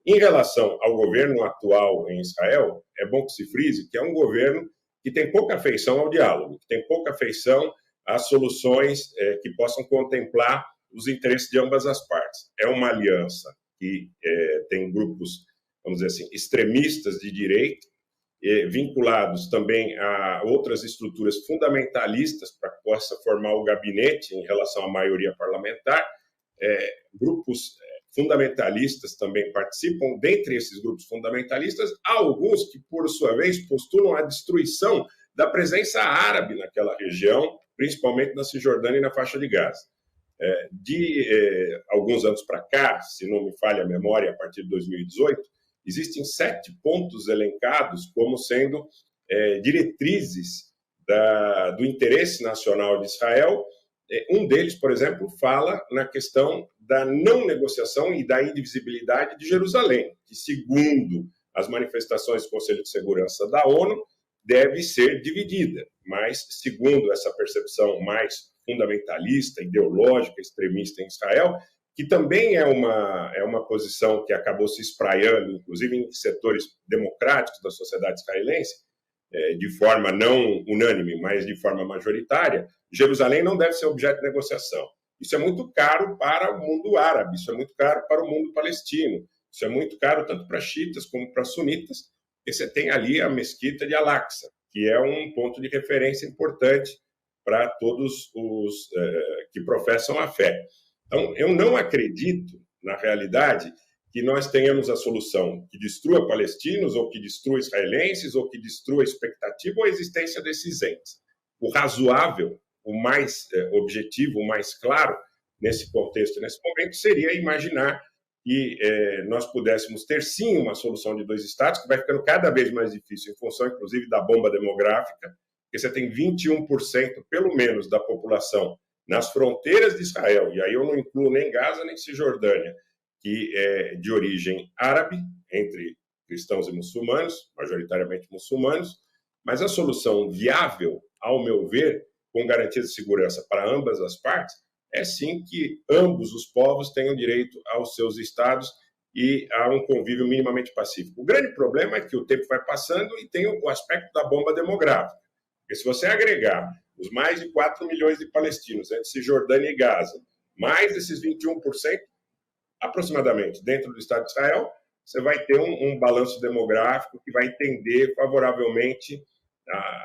Em relação ao governo atual em Israel, é bom que se frise que é um governo que tem pouca afeição ao diálogo, que tem pouca afeição às soluções que possam contemplar os interesses de ambas as partes. É uma aliança que tem grupos, vamos dizer assim, extremistas de direita, vinculados também a outras estruturas fundamentalistas para que possa formar o gabinete em relação à maioria parlamentar. Grupos fundamentalistas também participam. Dentre esses grupos fundamentalistas, há alguns que, por sua vez, postulam a destruição da presença árabe naquela região, principalmente na Cisjordânia e na faixa de Gaza. De alguns anos para cá, se não me falha a memória, a partir de 2018, existem 7 pontos elencados como sendo diretrizes do interesse nacional de Israel. Um deles, por exemplo, fala na questão da não negociação e da indivisibilidade de Jerusalém, que, segundo as manifestações do Conselho de Segurança da ONU, deve ser dividida. Mas, segundo essa percepção mais fundamentalista, ideológica, extremista em Israel, que também é uma posição que acabou se espraiando, inclusive em setores democráticos da sociedade israelense, de forma não unânime, mas de forma majoritária, Jerusalém não deve ser objeto de negociação. Isso é muito caro para o mundo árabe, isso é muito caro para o mundo palestino, isso é muito caro tanto para xiitas como para sunitas, porque você tem ali a mesquita de Al-Aqsa, que é um ponto de referência importante para todos os que professam a fé. Então, eu não acredito, na realidade, que nós tenhamos a solução que destrua palestinos, ou que destrua israelenses, ou que destrua a expectativa ou a existência desses entes. O razoável, o mais objetivo, o mais claro, nesse contexto, nesse momento, seria imaginar que nós pudéssemos ter, sim, uma solução de 2 estados, que vai ficando cada vez mais difícil, em função, inclusive, da bomba demográfica, porque você tem 21%, pelo menos, da população nas fronteiras de Israel, e aí eu não incluo nem Gaza, nem Cisjordânia, que é de origem árabe, entre cristãos e muçulmanos, majoritariamente muçulmanos, mas a solução viável, ao meu ver, com garantia de segurança para ambas as partes, é sim que ambos os povos tenham direito aos seus estados e a um convívio minimamente pacífico. O grande problema é que o tempo vai passando e tem o aspecto da bomba demográfica. Porque se você agregar os mais de 4 milhões de palestinos entre Cisjordânia e Gaza, mais desses 21%, aproximadamente, dentro do Estado de Israel, você vai ter um balanço demográfico que vai tender favoravelmente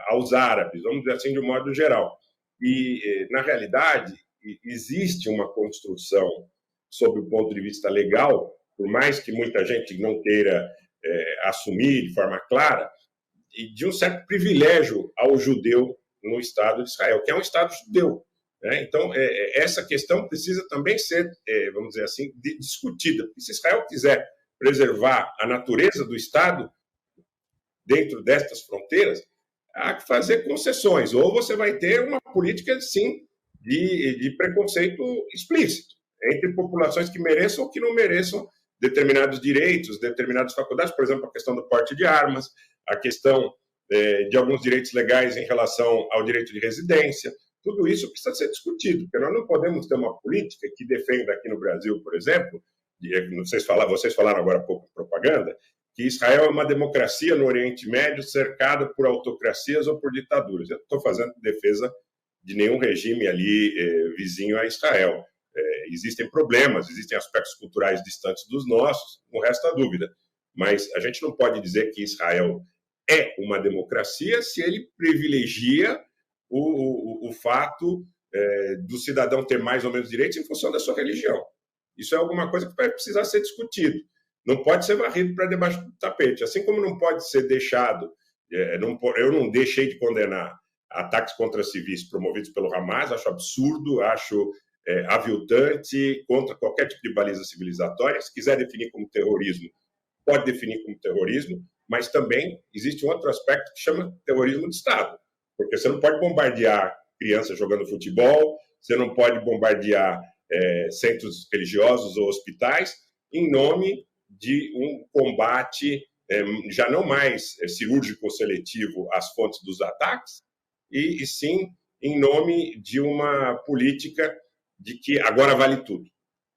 aos árabes, vamos dizer assim, de um modo geral. E, na realidade, existe uma construção, sob o ponto de vista legal, por mais que muita gente não queira assumir de forma clara, e de um certo privilégio ao judeu no Estado de Israel, que é um Estado judeu. Então, essa questão precisa também ser, vamos dizer assim, discutida. Porque se Israel quiser preservar a natureza do Estado dentro destas fronteiras, há que fazer concessões. Ou você vai ter uma política, sim, de preconceito explícito entre populações que mereçam ou que não mereçam determinados direitos, determinadas faculdades, por exemplo, a questão do porte de armas, a questão de alguns direitos legais em relação ao direito de residência. Tudo isso precisa ser discutido, porque nós não podemos ter uma política que defenda aqui no Brasil, por exemplo, vocês falaram agora há pouco propaganda, que Israel é uma democracia no Oriente Médio cercada por autocracias ou por ditaduras. Eu não estou fazendo defesa de nenhum regime ali vizinho a Israel. Existem problemas, existem aspectos culturais distantes dos nossos, não resta dúvida. Mas a gente não pode dizer que Israel é uma democracia se ele privilegia o fato do cidadão ter mais ou menos direitos em função da sua religião. Isso é alguma coisa que vai precisar ser discutido. Não pode ser varrido para debaixo do tapete. Assim como não pode ser deixado... eu não deixei de condenar ataques contra civis promovidos pelo Hamas, acho absurdo, acho aviltante, contra qualquer tipo de baliza civilizatória. Se quiser definir como terrorismo, pode definir como terrorismo, mas também existe um outro aspecto que chama terrorismo de Estado. Porque você não pode bombardear crianças jogando futebol, você não pode bombardear centros religiosos ou hospitais em nome de um combate já não mais cirúrgico ou seletivo às fontes dos ataques, e sim em nome de uma política de que agora vale tudo.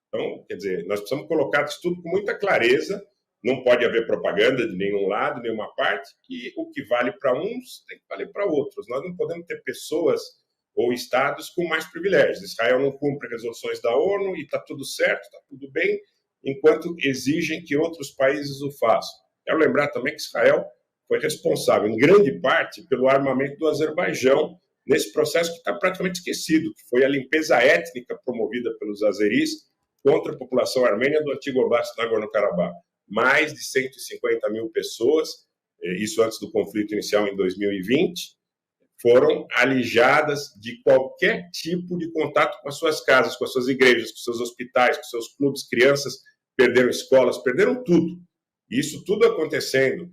Então, quer dizer, nós precisamos colocar isso tudo com muita clareza não pode haver propaganda de nenhum lado, nenhuma parte, e o que vale para uns tem que valer para outros. Nós não podemos ter pessoas ou estados com mais privilégios. Israel não cumpre resoluções da ONU e está tudo certo, está tudo bem, enquanto exigem que outros países o façam. Quero lembrar também que Israel foi responsável, em grande parte, pelo armamento do Azerbaijão, nesse processo que está praticamente esquecido, que foi a limpeza étnica promovida pelos azeris contra a população armênia do antigo Oblast Nagorno-Karabakh. Mais de 150 mil pessoas, isso antes do conflito inicial em 2020, foram alijadas de qualquer tipo de contato com as suas casas, com as suas igrejas, com seus hospitais, com seus clubes, crianças perderam escolas, perderam tudo. Isso tudo acontecendo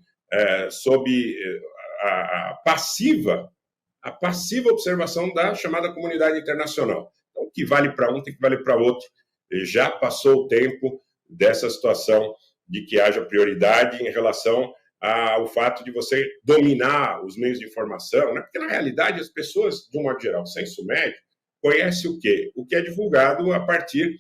sob a passiva observação da chamada comunidade internacional. Então, o que vale para um tem que valer para outro. Já passou o tempo dessa situação de que haja prioridade em relação ao fato de você dominar os meios de informação, né? Porque, na realidade, as pessoas, de um modo geral, senso médio, conhecem o quê? O que é divulgado a partir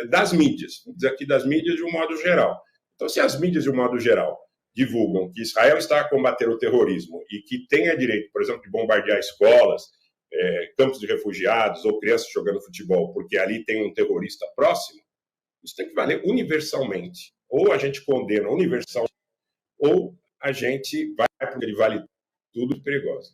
das mídias, vamos dizer aqui das mídias de um modo geral. Então, se as mídias, de um modo geral, divulgam que Israel está a combater o terrorismo e que tenha direito, por exemplo, de bombardear escolas, campos de refugiados ou crianças jogando futebol, porque ali tem um terrorista próximo, isso tem que valer universalmente. Ou a gente condena universalmente, ou a gente vai porque ele vale tudo perigoso.